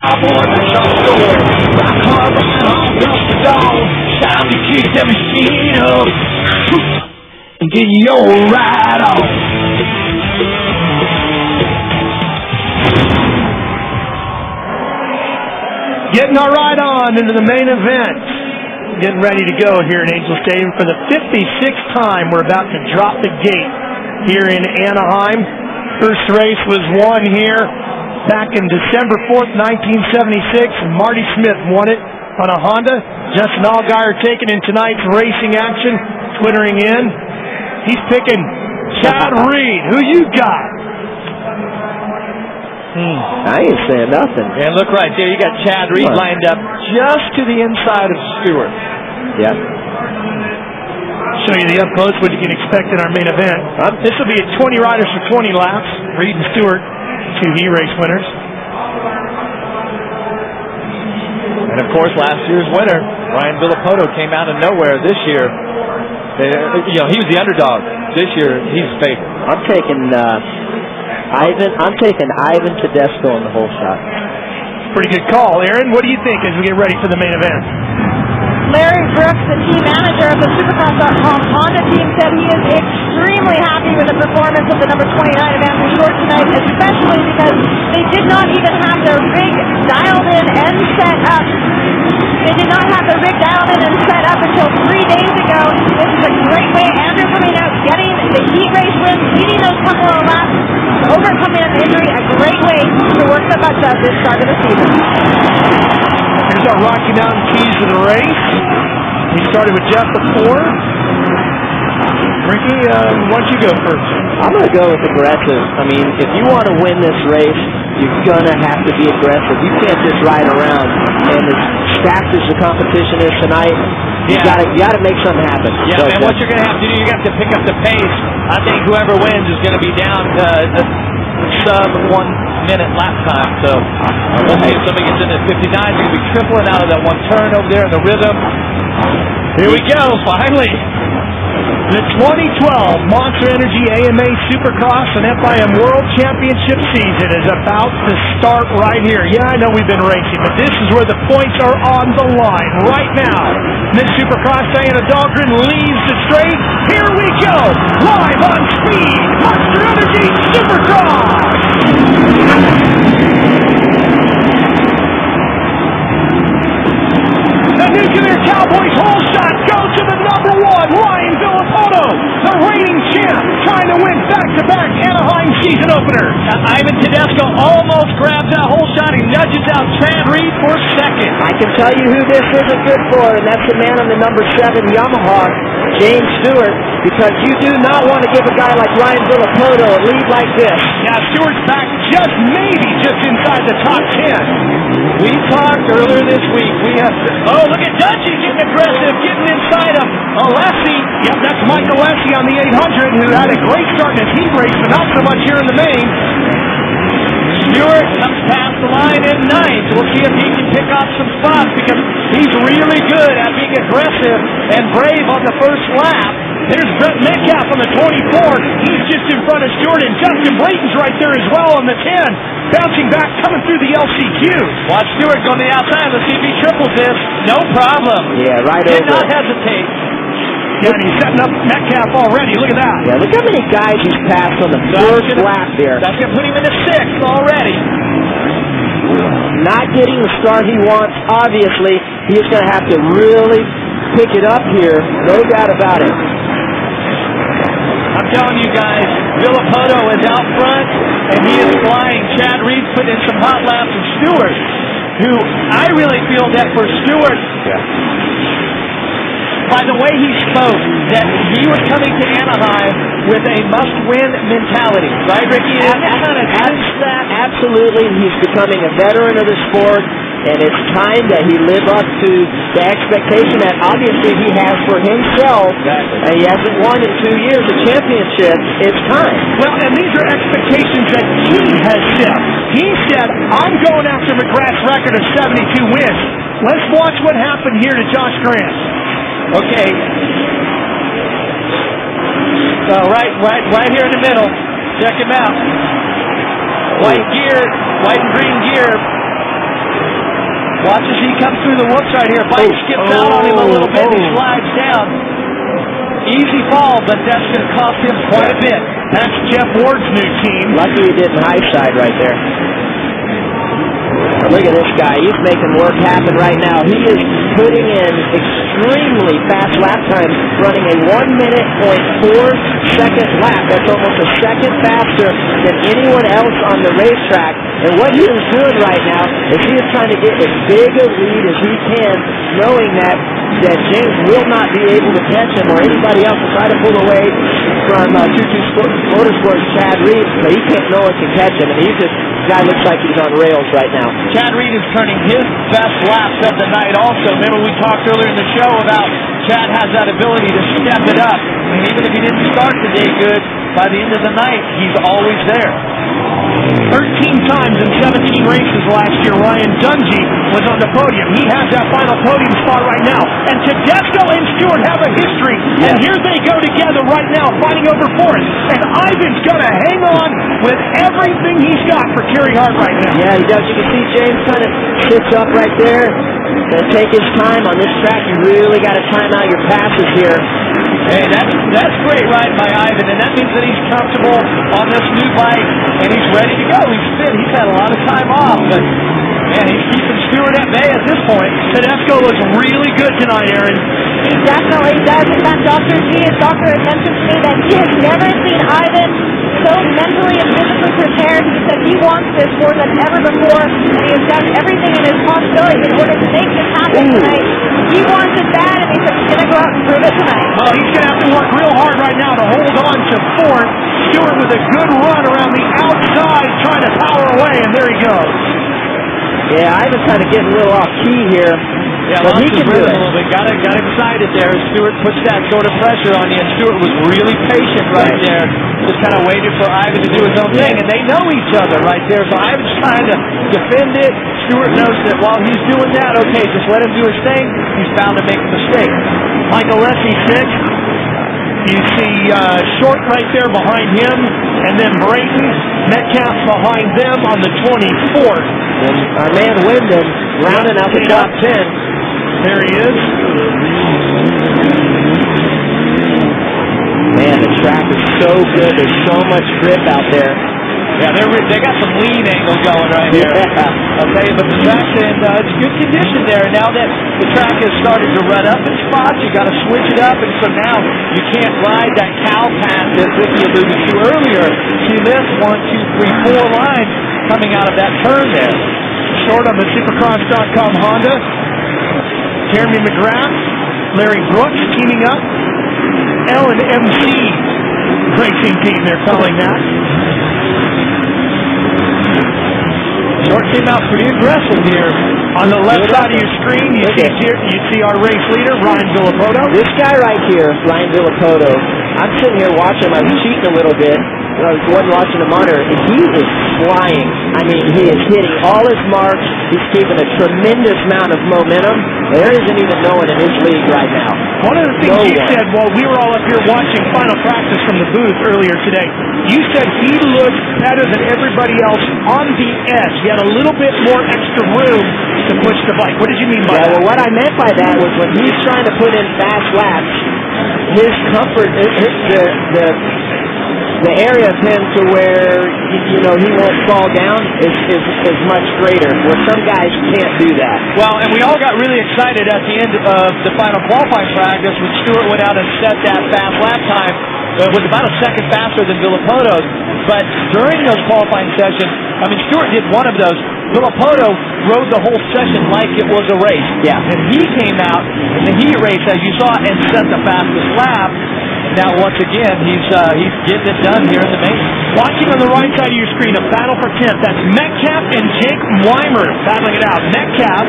Aboard the shop floor, rock hard right on up the dawn. Time to kick that machine up and get your ride on. Getting our ride on into the main event. Getting ready to go here in Angel Stadium for the 56th time. We're about to drop the gate here in Anaheim. First race was won here back in December 4th, 1976, and Marty Smith won it on a Honda. Justin Allgaier taking in tonight's racing action, twittering in. He's picking Chad Reed. Who you got? I ain't saying nothing. And look right there, you got Chad Reed lined up just to the inside of Stewart. Yep. Show you the up close what you can expect in our main event. This will be a 20 riders for 20 laps. Reed and Stewart, two heat race winners. And of course, last year's winner, Ryan Villapoto, came out of nowhere this year. He was the underdog. This year, he's favored. I'm taking Ivan Tedesco in the whole shot. Pretty good call, Aaron. What do you think as we get ready for the main event? Larry Brooks, the team manager of the Supercross.com Honda team, said he is extremely happy with the performance of the number 29 of Andrew Short tonight, especially because they did not even have their rig dialed in and set up. They did not have the rig dialed in and set up until 3 days ago. This is a great way. Andrew coming out, getting the heat race win, leading those couple of laps, overcoming an injury, a great way to work the butts out this start of the season. Here's our Rocky Mountain keys to the race. We started with Jeff before. Ricky, why don't you go first? I'm going to go with aggressive. I mean, if you want to win this race, you're going to have to be aggressive. You can't just ride around. And as stacked as the competition is tonight, you got to make something happen. Yeah, and what you're going to have to do, you have to pick up the pace. I think whoever wins is going to be down sub 1 minute lap time. So we'll see if somebody gets in at 59. They're going to be tripling out of that one turn over there in the rhythm. Here we go, finally. The 2012 Monster Energy AMA Supercross and FIM World Championship season is about to start right here. Yeah, I know we've been racing, but this is where the points are on the line right now. Miss Supercross Diana Dahlgren leads the straight. Here we go, live on Speed Monster Energy Supercross. The Nuclear Cowboys whole shot goes to the number one, Ryan Villapoto, the reigning champ, trying to win back-to-back Anaheim season openers. Ivan Tedesco almost grabs that whole shot. He nudges out Chad Reed for second. I can tell you who this isn't good for, and that's the man on the number 7 Yamaha, James Stewart, because you do not want to give a guy like Ryan Villapoto a lead like this. Now Stewart's back maybe just inside the top 10. We talked earlier this week. Look at Dutchie getting aggressive, getting inside of Alessi. Yep, that's Mike Alessi on the 800, who had a great start in his heat race, but not so much here in the main. Stewart comes past the line in 9th. We'll see if he can pick off some spots because he's really good at being aggressive and brave on the first lap. There's Brett Metcalf on the 24. He's just in front of Stewart, and Justin Blayton's right there as well on the 10. Bouncing back, coming through the LCQ. Watch Stewart go on the outside. Let's see if he triples this. No problem. Yeah, right Did over. not hesitate. Yeah, and he's setting up Metcalf already. Look at that. Yeah, look how many guys he's passed on the first lap there. That's going to put him into 6th already. Not getting the start he wants, obviously. He's going to have to really pick it up here. No doubt about it. I'm telling you guys, Villapoto is out front, and he is flying. Chad Reed's putting in some hot laps, and Stewart, who I really feel that for Stewart, by the way he spoke, that he was coming to Anaheim with a must-win mentality. Right, Ricky? Absolutely. He's becoming a veteran of the sport, and it's time that he live up to the expectation that obviously he has for himself. Exactly. And he hasn't won in 2 years a championship. It's time. Well, and these are expectations that he has set. He said, I'm going after McGrath's record of 72 wins. Let's watch what happened here to Josh Grant. Okay. So right here in the middle. Check him out. White gear, white and green gear. Watch as he comes through the whoops right here. Bike skips out on him a little bit. He slides down. Easy fall, but that's going to cost him quite a bit. That's Jeff Ward's new team. Lucky he didn't high side right there. Look at this guy. He's making work happen right now. He is putting in extremely fast lap times, running a 1:04 lap. That's almost a second faster than anyone else on the racetrack. And what he is doing right now is he is trying to get as big a lead as he can, knowing that James will not be able to catch him or anybody else to try to pull away from 22 Motorsports' Chad Reed, but he can't. No one can catch him, and guy looks like he's on rails right now. Chad Reed is turning his best laps of the night also. Remember we talked earlier in the show about Chad has that ability to step it up. And even if he didn't start the day good, by the end of the night, he's always there. 13 times in 17 races last year, Ryan Dungey was on the podium. He has that final podium spot right now. And Tedesco and Stewart have a history. Yeah. And here they go together right now, fighting over fourth. And Ivan's going to hang on with everything he's got for Kerry Hart right now. Yeah, he does. You can see James kind of sits up right there. Going to take his time on this track. You really got to time out your passes here. Hey, that's great riding by Ivan, and that means that he's comfortable on this new bike, and he's ready to go. He's fit. He's had a lot of time off, but man, he's keeping Stewart at bay at this point. Tedesco looks really good tonight, Aaron. He definitely does. In fact, Dr. had mentioned to me that he has never seen Ivan so mentally and physically prepared. He said he wants this more than ever before, and he has done everything in his possibility in order to make this happen tonight. He wants it bad, and he said he's going to go out and prove it tonight. Well, he's going to have to work real hard right now to hold on to fourth. Stewart with a good run around the outside, trying to power away, and there he goes. Yeah, Ivan's kind of getting a little off key here. Yeah, but he can do it. A little bit. Got excited there. Stewart puts that sort of pressure on you, and Stewart was really patient right there. Just kind of waited for Ivan to do his own thing, and they know each other right there. So Ivan's trying to defend it. Stewart knows that while he's doing that, okay, just let him do his thing. He's bound to make a mistake. Michael Lessie sixth. You see Short right there behind him, and then Brayton, Metcalf behind them on the 24th. And our man Wyndham rounding out the top 10. There he is. Man, the track is so good. There's so much grip out there. Yeah, they got some lean angle going right here. Yeah. I'll tell you, but the track's in good condition there. Now that the track has started to rut up in spots, you got to switch it up, and so now you can't ride that cow path that Ricky alluded to earlier. See this 1, 2, 3, 4 line coming out of that turn there. Short on the Supercross.com Honda. Jeremy McGrath, Larry Brooks teaming up. L&MC racing team, they're calling that. Short came out pretty aggressive here. On the left side of your screen, you see our race leader, Ryan Villapoto. This guy right here, Ryan Villapoto, I'm sitting here watching him. I was cheating a little bit. I was watching the monitor, and he is flying. I mean, he is hitting all his marks. He's keeping a tremendous amount of momentum. There isn't even no one in his league right now. One of the things you said while we were all up here watching final practice from the booth earlier today, you said he looked better than everybody else on the edge. He had a little bit more extra room to push the bike. What did you mean by that? Well, what I meant by that was when he's trying to put in fast laps, his comfort, the area of him to where he won't fall down is much greater, where some guys can't do that. Well, and we all got really excited at the end of the final qualifying practice when Stewart went out and set that fast lap time. It was about a second faster than Villapoto's, but during those qualifying sessions, Stewart did one of those. Villapoto rode the whole session like it was a race. Yeah. And he came out in the heat race, as you saw, and set the fastest lap. Now, once again, he's getting it done here in the main. Watching on the right side of your screen, a battle for 10th. That's Metcalf and Jake Weimer battling it out. Metcalf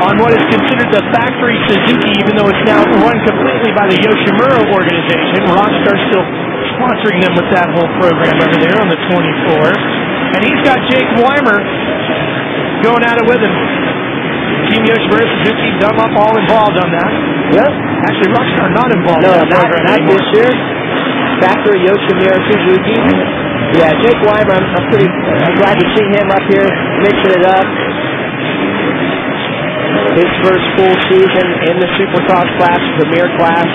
on what is considered the factory Suzuki, even though it's now run completely by the Yoshimura organization. Rockstar still sponsoring them with that whole program over there on the 24th. And he's got Jake Weimer going at it with him. Team Yoshimura, Suzuki, Dunlop, all involved on that. Yep. Actually, Rockstar not involved in that program not this year. Factory Yoshimura Suzuki. Yeah, Jake Weimer, I'm glad to see him up here mixing it up. his first full season in the Supercross class, premier class.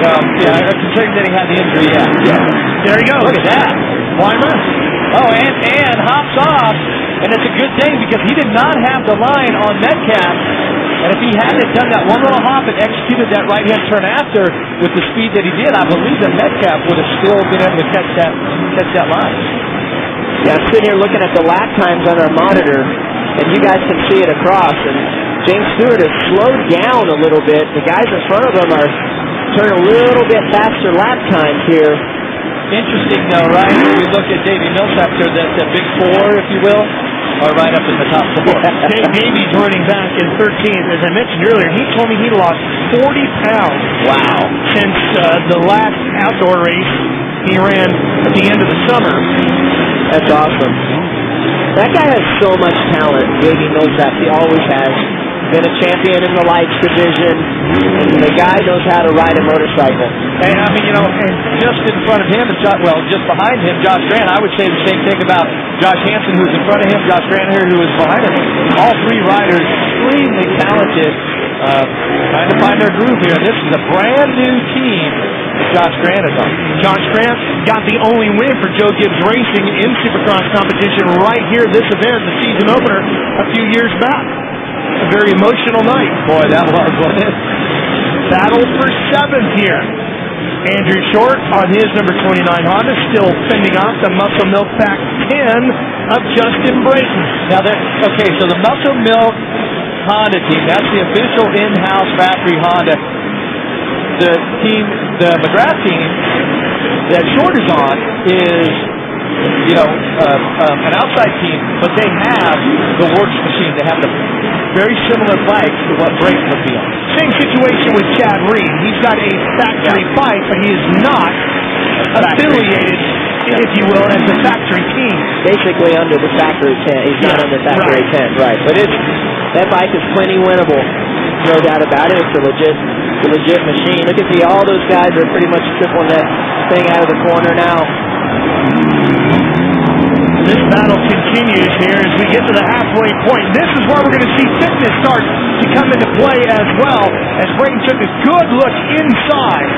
Considering that he had the injury, yeah. There he goes. Look at that. Weimer. Oh, and hops off, and it's a good thing because he did not have the line on Metcalf. And if he hadn't done that one little hop and executed that right-hand turn after with the speed that he did, I believe that Metcalf would have still been able to catch that line. Yeah, I'm sitting here looking at the lap times on our monitor, and you guys can see it across. And James Stewart has slowed down a little bit. The guys in front of him are turning a little bit faster lap times here. Interesting, though, right? If we look at Davey Millsap there, that big four, if you will, are right up in the top four. Davey's running back in 13th. As I mentioned earlier, he told me he lost 40 pounds. Wow. Since the last outdoor race he ran at the end of the summer. That's awesome. That guy has so much talent, Davey Millsap. He always has. Been a champion in the lights division, and the guy knows how to ride a motorcycle. And I mean, and just in front of him, just behind him, Josh Grant. I would say the same thing about Josh Hansen, who's in front of him, Josh Grant here, who is behind him. All three riders extremely talented, trying to find their groove here. This is a brand new team that Josh Grant is on. Josh Grant got the only win for Joe Gibbs Racing in Supercross competition right here, this event, the season opener, a few years back. A very emotional night. Boy, that was, wasn't it? Battle for 7th here. Andrew Short on his number 29 Honda, still fending off the Muscle Milk Pack 10 of Justin Brayton. Now, so the Muscle Milk Honda team, that's the official in-house factory Honda. The team, the McGrath team that Short is on is, an outside team, but they have the works machine. They have the very similar bikes to what Brayton would be on. Same situation with Chad Reed. He's got a factory bike, but he is not affiliated, if you will, as the factory team. Basically under the factory tent. He's not under factory tent, right. But that bike is plenty winnable. No doubt about it. It's a legit machine. Look at all those guys are pretty much tripling that thing out of the corner now. This battle continues here as we get to the halfway point. This is where we're going to see fitness start to come into play as well, as Brayton took a good look inside.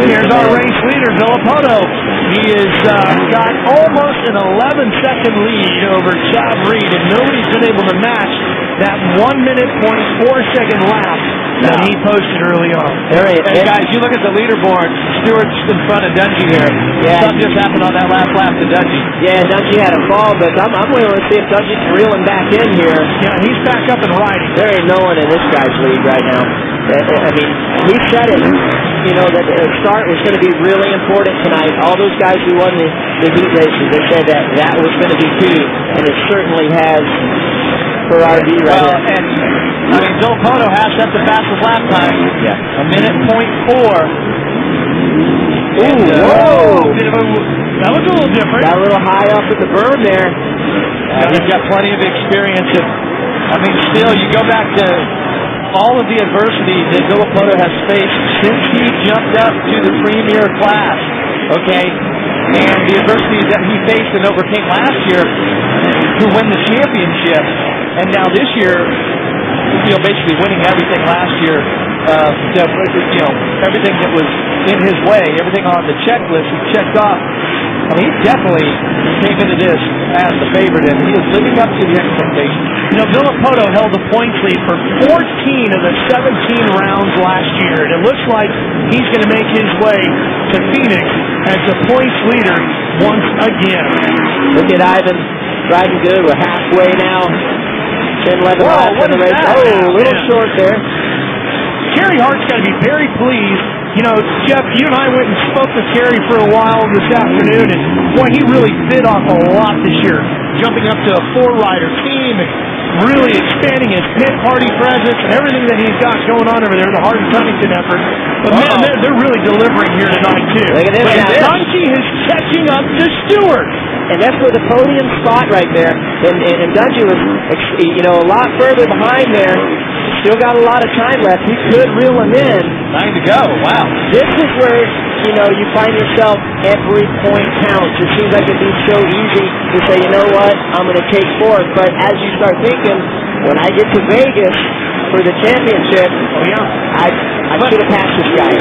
Here's our race leader, Villapoto. He has got almost an 11-second lead over Chad Reed, and nobody's been able to match that 1 minute, 0.4-second lap that he posted early on. And guys, you look at the leaderboard, Stewart's in front of Dungey here. Yeah. Something just happened on that last lap to Dungey. Yeah, Dungey had a fall, but I'm willing to see if Dungey can reel him back in here. Yeah, he's back up and riding. There ain't no one in this guy's lead right now. I mean, he said it, that the start was going to be really important tonight. All those guys who won the heat races, they said that was going to be key, and it certainly has for RD right now. And I mean, Villapoto has set the fastest lap time. Yeah. 1 minute, 0.4. Ooh, whoa! That was a little different. Got a little high off at the berm there. He's got plenty of experience. Still, you go back to all of the adversity that Villapoto has faced since he jumped up to the premier class, okay? And the adversity that he faced and overcame last year to win the championship. And now this year, basically winning everything last year, everything that was in his way, everything on the checklist he checked off. He definitely came into this as the favorite, and he is living up to the expectations. Villapoto held the points lead for 14 of the 17 rounds last year, and it looks like he's going to make his way to Phoenix as the points leader once again. Look at Ivan riding good. We're halfway now. 10, 11 laps in the race. A little short there. Kerry Hart's got to be very pleased. Jeff, you and I went and spoke with Kerry for a while this afternoon, and boy, he really bit off a lot this year, jumping up to a 4-rider team and really expanding his pit party presence and everything that he's got going on over there, the Hart and Covington effort. But man, they're really delivering here tonight, too. Look at this. Dungey is catching up to Stewart. And that's for the podium spot right there. And Dungey was, a lot further behind there. Still got a lot of time left. He could reel him in. 9 to go. Wow. This is where you know, you find yourself every point counts. It seems like it'd be so easy to say, you know what, I'm going to take fourth. But as you start thinking, when I get to Vegas for the championship, I should have passed this guy.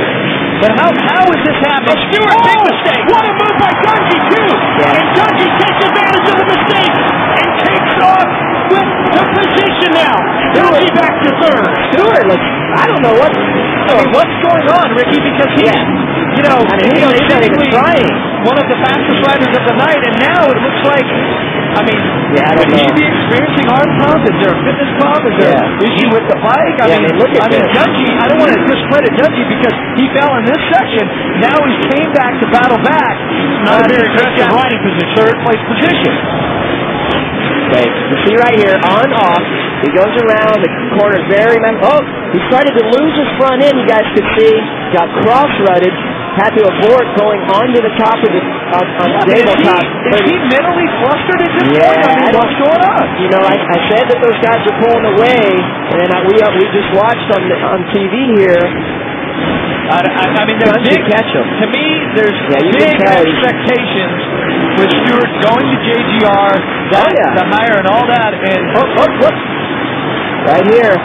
But how is this happening? Stewart, big mistake. What a move by Dungey, too. Yeah. And Dungey takes advantage of the mistake and takes off with the position now. Dungey back to third. Stewart, I don't know what's going on, Ricky, because he's not even trying. One of the fastest riders of the night, and now it looks like, I don't know. Should he be experiencing arm pump? Is there a fitness pump? Is there an issue with the bike? Look at this. Dungey, I don't want to discredit Dungey because he fell in this section. Now he came back to battle back. Not a very aggressive riding position. Third place position. Okay, you see right here, on, off. He goes around, the corner's very nice. Oh, he started to lose his front end, you guys could see. Got cross-rutted, had to abort going onto the top of the tabletop. Is he mentally flustered at this point? Yeah. What's going on? You know, I said that those guys were pulling away, and then we just watched on TV here. I mean, there's big, catch him. To me, there's big expectations with Stewart going to JGR, the higher and all that, and right here.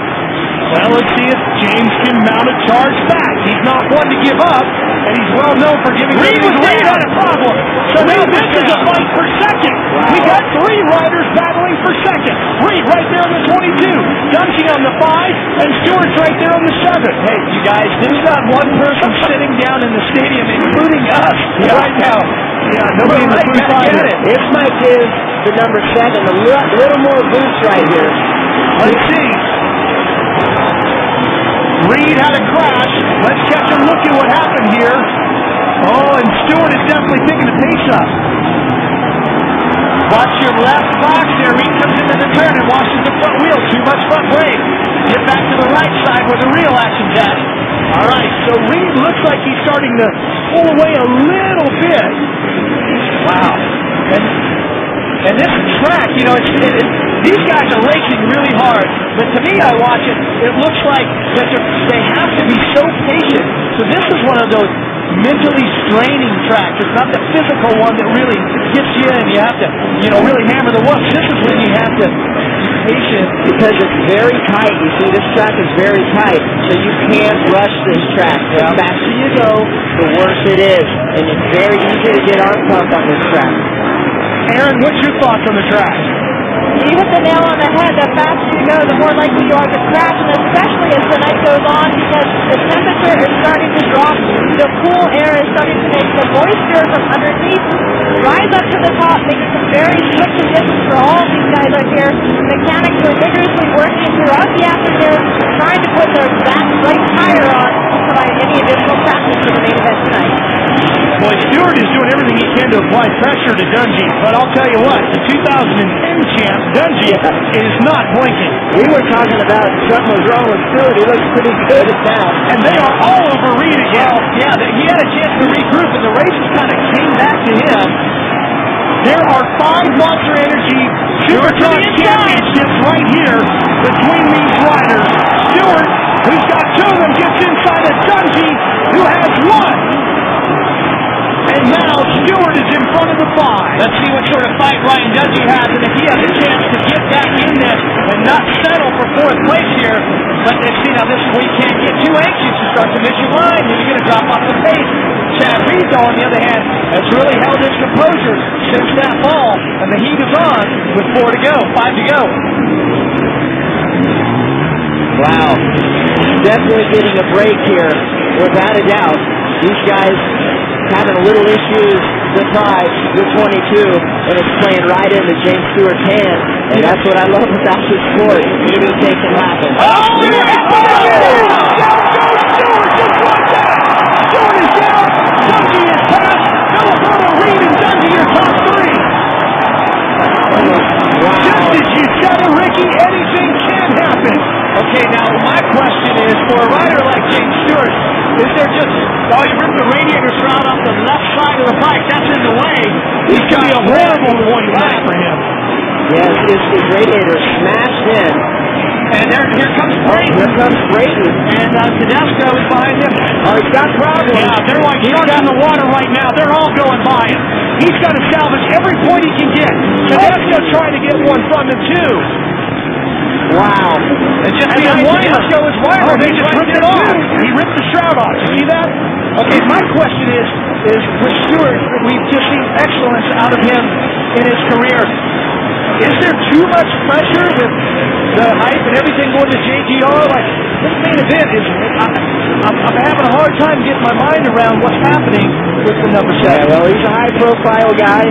Well, let's see if James can mount a charge back. He's not one to give up, and he's well known for giving Reed had a problem. So now this is a fight for second. Wow. We got three riders battling for second. Reed right there on the 22, Dungey on the 5, and Stewart's right there on the 7. Hey, you guys, there's not one person sitting down in the stadium, including us, right now. Yeah, nobody in the blue side. This might give the number 7 a little more boost right here. Let's see. Reed had a crash. Let's catch a look at what happened here. Oh, and Stewart is definitely picking the pace up. Watch your left box there. Reed comes into the turn and washes the front wheel. Too much front brake. Get back to the right side where the real action's at. All right, so Reed looks like he's starting to pull away a little bit. Wow. And this track, you know, these guys are racing really hard. But to me, I watch it, it looks like that they have to be so patient. So this is one of those mentally straining tracks. It's not the physical one that really gets you in. You have to, really hammer the whoops. This is when you have to be patient. Because it's very tight. You see, this track is very tight. So you can't rush this track. The faster you go, the worse it is. And it's very easy to get arm pump on this track. Aaron, what's your thoughts on the track? You hit the nail on the head. The faster you go, the more likely you are to crash, and especially as the night goes on, because the temperature is starting to drop. The cool air is starting to make the moisture from underneath rise up to the top, making some very slick conditions for all of these guys out here. Mechanics were vigorously working throughout the afternoon, trying to put that right tire on to provide any additional practice for the main event tonight. Boy, Stewart is doing everything he can to apply pressure to Dungey, but I'll tell you what, the 2010 champ, Dungey, is not blinking. We were talking about something was wrong with Stewart. He looks pretty good now. And they are all over Reed again. Well, he had a chance to regroup, and the race kind of came back to him. There are 5 Monster Energy Supercross championships right here between these riders. Stewart, who's got 2 of them, gets inside of Dungey, who has 1. And now Stewart is in front of the 5. Let's see what sort of fight Ryan Dungey has, and if he has a chance to get back in this and not settle for 4th place here. But this is where you can't get too anxious. You start to miss your line, and you're going to drop off the pace. Chad Reed, though, on the other hand, has really held his composure since that fall, and the heat is on with 5 to go. Wow. Definitely getting a break here, without a doubt. These guys having a little issues with the 22, and it's playing right into James Stewart's hand, and that's what I love about this sport. Anything can happen. Down goes Stewart, just like that! Stewart is down, Dungey is passed, Filippo, Reed, and Dungey are top 3. Wow. Just as you said it, Ricky, anything can happen. Okay, now my question is, for a rider like James Stewart, is there just, you rip the radiator shroud off the left side of the bike, that's in the way. This could be a horrible one tonight for him. Yes, his radiator smashed in. And here comes Brayton. Here comes Brayton. And Tedesco is behind him. he's got problems. Yeah, they're like sharks in the water right now. They're all going by him. He's got to salvage every point he can get. Tedesco trying to get one from him, too. Wow. It's just being wireless. Oh, they just ripped it off. He ripped the shroud off. You see that? Okay, my question is with Stewart, we've just seen excellence out of him in his career. Is there too much pressure with the hype and everything going to JGR? Like, this main event is, I'm having a hard time getting my mind around what's happening with the number 7. Yeah, well, he's a high-profile guy,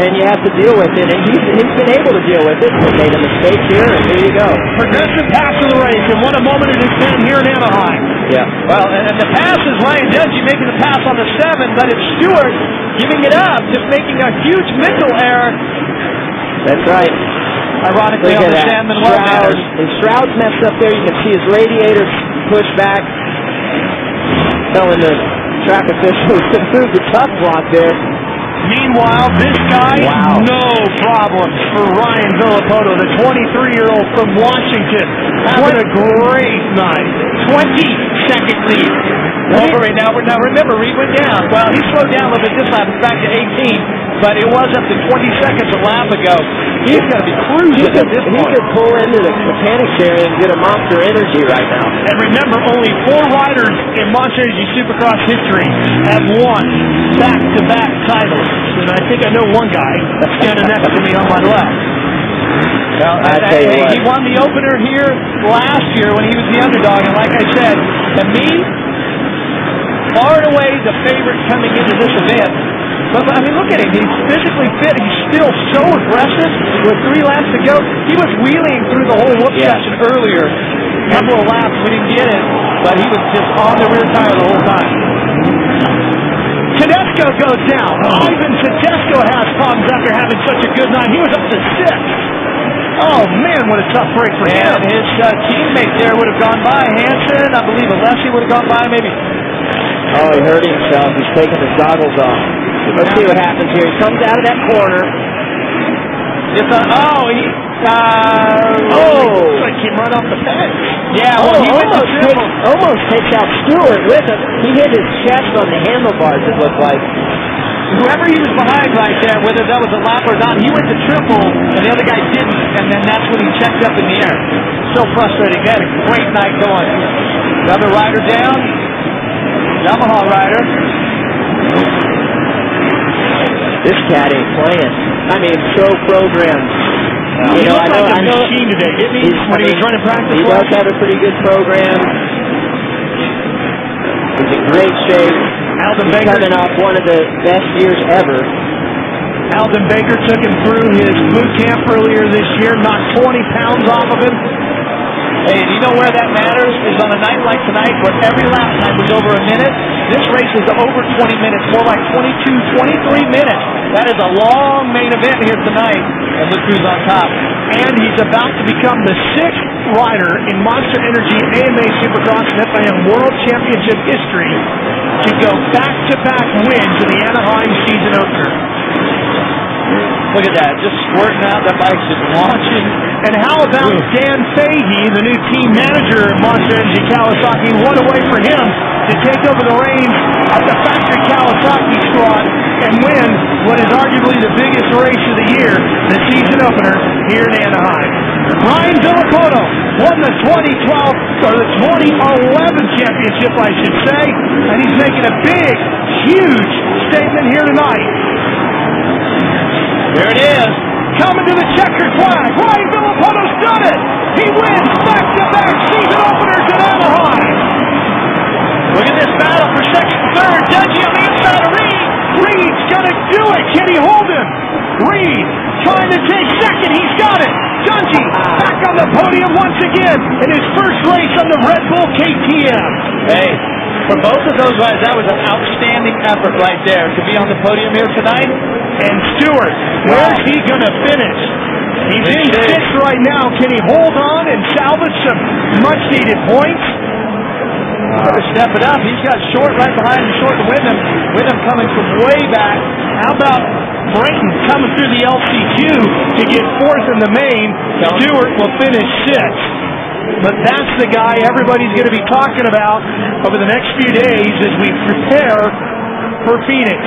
and you have to deal with it, and he's been able to deal with it. He made a mistake here, and here you go. Progressive pass of the race, and what a moment it has been here in Anaheim. Yeah. Well, and the pass is Ryan Dungey making the pass on the 7, but it's Stewart giving it up, just making a huge mental error. That's right. Ironically, on the Sandman Shroud. His shroud's messed up there. You can see his radiator pushed back. Telling the track officials to move the tough block there. Meanwhile, this guy, no problems for Ryan Villapoto, the 23-year-old from Washington, having a great night. 20-second lead. Over right now. Now remember, Reed went down. Well, he slowed down a little bit this lap, back to 18, but it was up to 20 seconds a lap ago. He's going to be cruising at this point. He could pull into the mechanics area and get a Monster Energy right now. And remember, only 4 riders in Monster Energy Supercross history have won back-to-back titles. And I think I know one guy that's standing next to me on my left. Well, he won the opener here last year when he was the underdog, and like I said, to me, far and away the favorite coming into this event. But I mean, look at him. He's physically fit. He's still so aggressive with 3 laps to go. He was wheeling through the whole whoop session earlier. A couple of laps, we didn't get it, but he was just on the rear tire the whole time. Tedesco goes down. Ivan Tedesco has problems after having such a good night. He was up to 6th. Oh, man, what a tough break for him. And his teammate there would have gone by. Hansen, I believe Alessi would have gone by, maybe. Oh, he hurt himself. He's taking his goggles off. Let's see what happens here. He comes out of that corner. It's a, looks like he run off the fence. Yeah, well, he almost takes out Stewart with him. He hit his chest on the handlebars, it looked like. Whoever he was behind right there, whether that was a lap or not, he went to triple, and the other guy didn't, and then that's when he checked up in the air. So frustrating. He had a great night going. Another rider down. Yamaha rider. This cat ain't playing. I mean, so programmed. He looked like a machine today, didn't he? When he was running practice. He does have a pretty good program. He's in great shape. Alden Baker coming off one of the best years ever. Alden Baker took him through his boot camp earlier this year, knocked 20 pounds off of him. Hey, and you know where that matters? Is on a night like tonight where every lap time was over a minute. This race is over 20 minutes, more like 22, 23 minutes. That is a long main event here tonight. And look who's on top. And he's about to become the 6th rider in Monster Energy AMA Supercross and FIM World Championship history to go back-to-back wins in the Anaheim season opener. Look at that, just squirting out. That bike's just launching. And how about Dan Fahey, the new team manager of Monster Energy Kawasaki? What a way for him to take over the reins of the factory Kawasaki squad and win what is arguably the biggest race of the year, the season opener here in Anaheim. Ryan Villapoto won the 2011 championship, I should say, and he's making a big, huge statement here tonight. There it is. Coming to the checkered flag. Ryan Villapoto's done it. He wins back-to-back season openers in Anaheim. Look at this battle for second and third. Dungey on the inside of Reed. Reed's going to do it. Can he hold him? Reed trying to take second. He's got it. Dungey back on the podium once again in his first race on the Red Bull KTM. Hey, for both of those guys, that was an outstanding effort right there to be on the podium here tonight. And Stewart, where's he going to finish? He's in 6th right now. Can he hold on and salvage some much-needed points? Better step it up. He's got Short right behind him. Short to Wyndham. Wyndham coming from way back. How about Brayton coming through the LCQ to get 4th in the main? Stewart will finish 6th. but that's the guy everybody's going to be talking about over the next few days as we prepare for Phoenix.